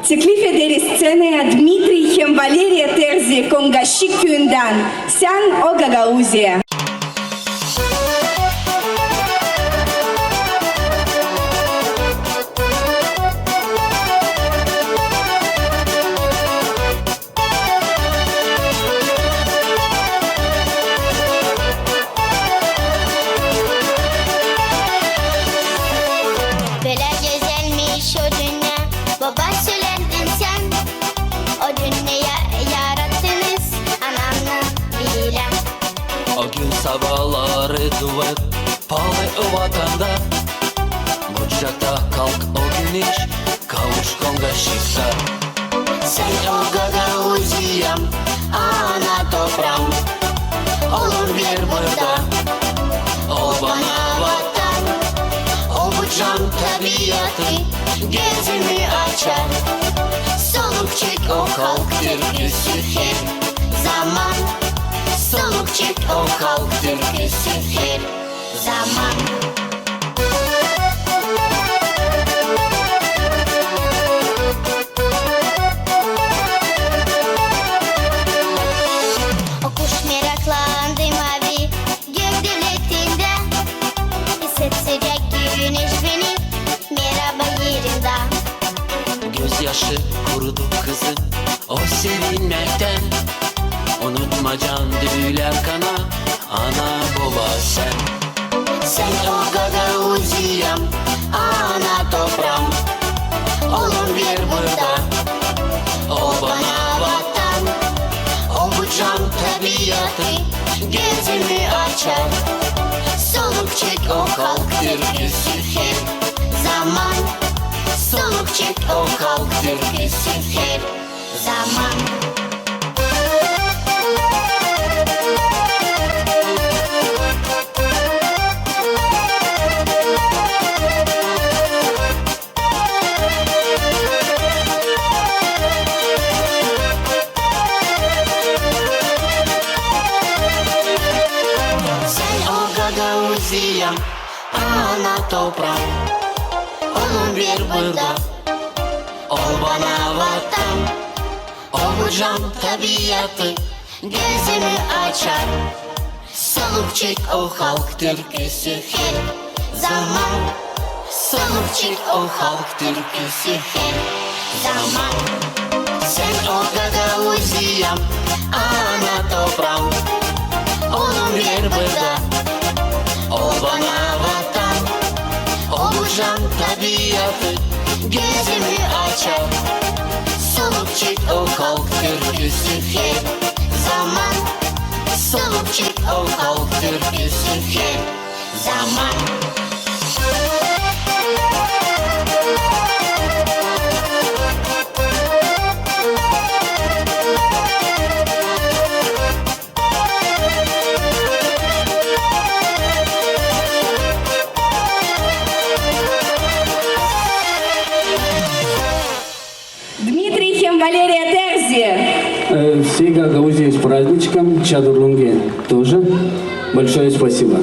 Teklif ederiz sceneye Dmitriy hem Valeriya Terzi Kongaşik köyünden Sen o Gagauziya. Böyle güzelmiş o dünya, baba söylendin sen. O dünyayı yarattınız, ananı bilen. O gün sabahları duvar pahalı o vatanda. Bucakta kalk o güneş, kavuş Kongaşik'ta. Sen o Gagauziyam, ana toprağım. Olur bir burada, ol bana vatan. O bu can tabiatı gözümü açar. Soluk çek o kalk türküsü her zaman. Soluk çek o kalk türküsü her zaman. O kuş meraklandı mavi gök devletinde. Hisset sıcak güneş beni merhaba yerinde. Gözyaşı kurudu kızım o sevinmekten. Unutma can düğüler kana, ana baba sen. Sen o Gagauziyam, ana toprağım. Olur bir burada, ol bana vatan. O bu can tabiatı gözümü açar. Soluk çek o kalk türküsü her zaman. Soluk çek o kalk türküsü her zaman. Sen o Gagauziyam, ana toprağım. Olun bir burada, ol bana vatan. O bu can tabiatı gözümü açar. Soluk çek o halk türküsü her zaman. Soluk çek o halk türküsü her zaman. Sen o Gagauziyam, ana toprağım. Olun bir burada, ol bana vatan. O bu can tabiatı gözümü açar. Soluk çek o halk türküsü her zaman. Soluk çek o halk türküsü her zaman. Dmitriy hem Valeriya Terzi. Всей Гагаузии с праздничком, Чадурлунге тоже. Большое спасибо.